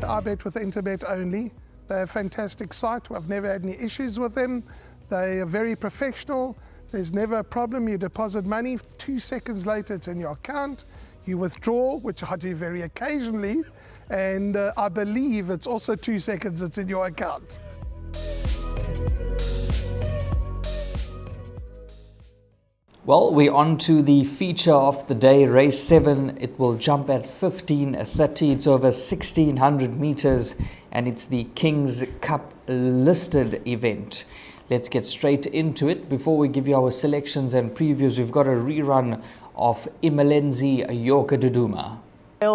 I bet with Interbet only. They're a fantastic site. I've never had any issues with them. They are very professional. There's never a problem. You deposit money, 2 seconds later it's in your account. You withdraw, which I do very occasionally, and I believe it's also 2 seconds it's in your account. Well, we're on to the feature of the day, race 7. It will jump at 15:30. It's over 1,600 meters, and it's the King's Cup listed event. Let's get straight into it. Before we give you our selections and previews, we've got a rerun of Imelenzi Yokaduduma.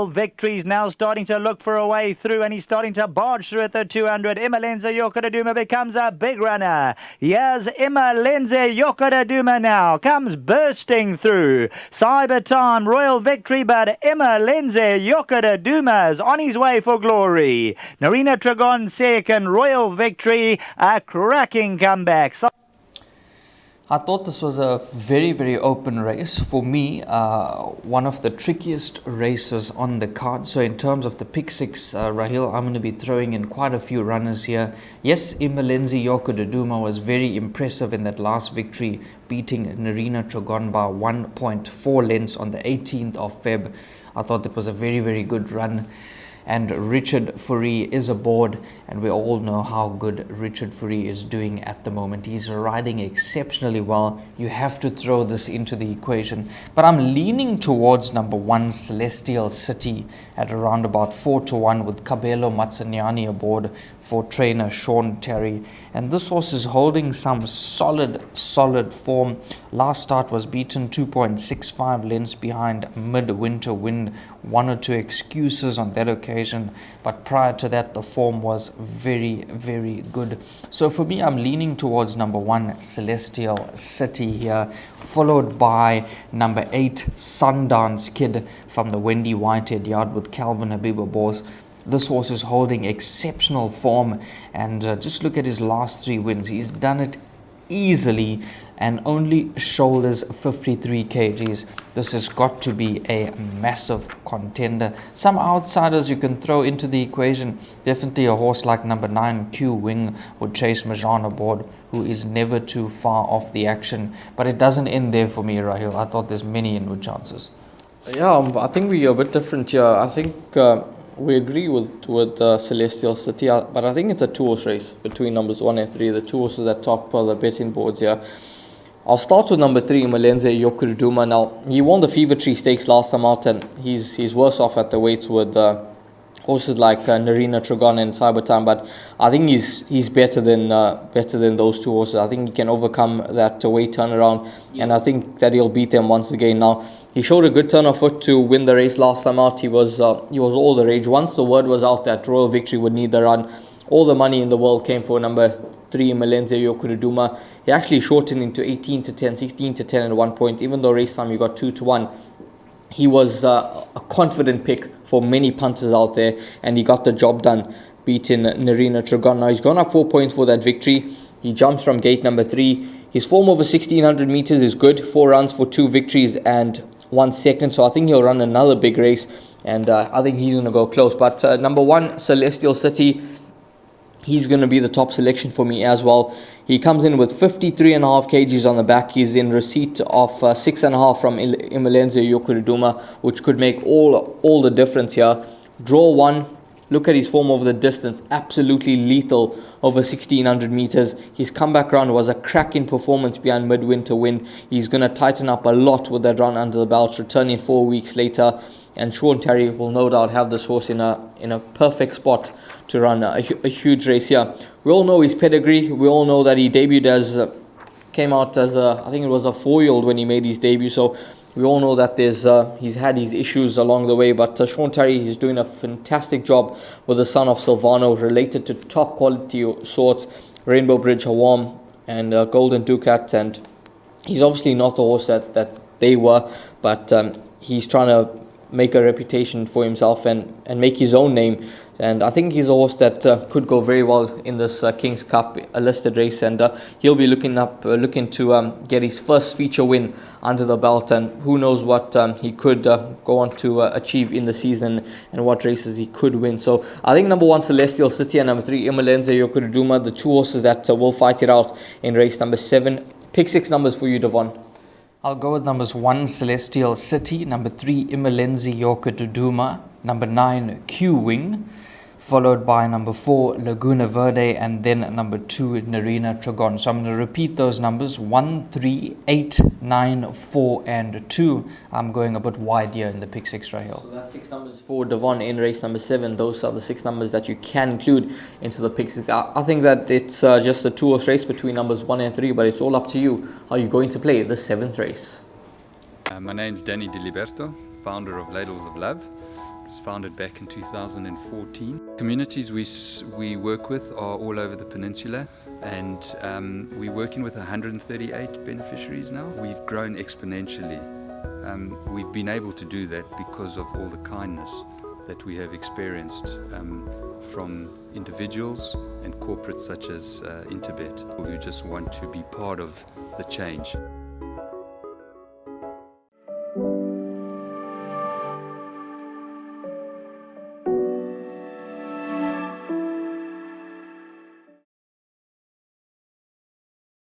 Victory's now starting to look for a way through, and he's starting to barge through at the 200. Imelenzi Yokaduduma becomes a big runner. Here's Imelenzi Yokaduduma now, comes bursting through. Cyber Time, Royal Victory, but Imelenzi Yokaduduma is on his way for glory. Narina Tragon second, Royal Victory, a cracking comeback. I thought this was a very, very open race. For me, one of the trickiest races on the card. So in terms of the pick six, Rahil, I'm going to be throwing in quite a few runners here. Yes, Imelenzi Yokaduduma was very impressive in that last victory, beating Narina Tragon by 1.4 lengths on the 18th of Feb. I thought it was a very, very good run. And Richard Fourie is aboard, and we all know how good Richard Fourie is doing at the moment. He's riding exceptionally well. You have to throw this into the equation. But I'm leaning towards number 1, Celestial City, at around about 4-1 with Kabelo Matsanyani aboard for trainer Sean Terry. And this horse is holding some solid form. Last start was beaten 2.65 lengths behind Midwinter Wind. 1 or 2 excuses on that occasion, but prior to that the form was very, very good. So for me, I'm leaning towards number 1, Celestial City here, followed by number 8, Sundance Kid from the Wendy Whitehead yard with Calvin Habiba Boss. This horse is holding exceptional form, and just look at his last 3 wins. He's done it easily and only shoulders 53 kgs. This has got to be a massive contender. Some outsiders you can throw into the equation. Definitely a horse like number 9, Q Wing, with Chase Majan aboard, who is never too far off the action. But it doesn't end there for me, Rahil. I thought there's many inward chances. Yeah, I think we're a bit different here. I think we agree with Celestial City, but I think it's a 2-horse race between numbers 1 and 3. The 2 horses at top the betting boards here. I'll start with number 3, Imelenzi Yokaduduma. Now, he won the Fever Tree Stakes last time out, and he's worse off at the weights with horses like Narina Tragon and Cyber Time, but I think he's better than those 2 horses. I think he can overcome that weight turnaround, and I think that he'll beat them once again. Now, he showed a good turn of foot to win the race last time out. He was all the rage. Once the word was out that Royal Victory would need the run, all the money in the world came for number 3, Imelenzi Yokaduduma. He actually shortened into 18-10, 16-10 at one point. Even though race time he got 2-1, he was a confident pick for many punters out there, and he got the job done, beating Narina Tragon. Now he's gone up 4 points for that victory. He jumps from gate number 3. His form over 1,600 meters is good. 4 runs for 2 victories and 1 second. So I think he'll run another big race, and I think he's going to go close. But number 1, Celestial City, he's going to be the top selection for me as well. He comes in with 53.5 kgs on the back. He's in receipt of 6.5 from Imelenzi Yokaduduma, which could make all the difference here. Draw 1. Look at his form over the distance. Absolutely lethal over 1,600 meters. His comeback run was a cracking performance behind Midwinter Wind. He's going to tighten up a lot with that run under the belt, returning 4 weeks later. And Sean Terry will no doubt have this horse in a perfect spot to run a huge race here. We all know his pedigree. We all know that he debuted came out as I think it was a 4-year-old when he made his debut. So we all know that he's had his issues along the way. But Sean Terry is doing a fantastic job with the son of Silvano, related to top quality sorts, Rainbow Bridge Hawam and Golden Ducat. And he's obviously not the horse that they were, but he's trying to make a reputation for himself and make his own name. And I think he's a horse that could go very well in this King's Cup, a listed race, and he'll be looking to get his first feature win under the belt, and who knows what he could go on to achieve in the season and what races he could win. So I think number 1 Celestial City and number 3 Imalenze Yokoduduma, the 2 horses that will fight it out in race number 7. Pick 6 numbers for you, Devon. I'll go with numbers 1 Celestial City, number 3 Imalenze Yokoduduma, number 9 Q-Wing, followed by number 4 Laguna Verde, and then number 2 Narina Tragon. So I'm going to repeat those numbers: 1, 3, 8, 9, 4 and 2. I'm going a bit wide here in the pick 6 right here. So that's 6 numbers for Devon in race number 7. Those are the 6 numbers that you can include into the pick 6. I think that it's just a 2-horse race between numbers 1 and 3, but it's all up to you how you're going to play the 7th race. My name's Danny Diliberto, founder of Ladles of Love. It was founded back in 2014. Communities we work with are all over the peninsula, and we're working with 138 beneficiaries now. We've grown exponentially. We've been able to do that because of all the kindness that we have experienced from individuals and corporates such as Interbet, who just want to be part of the change.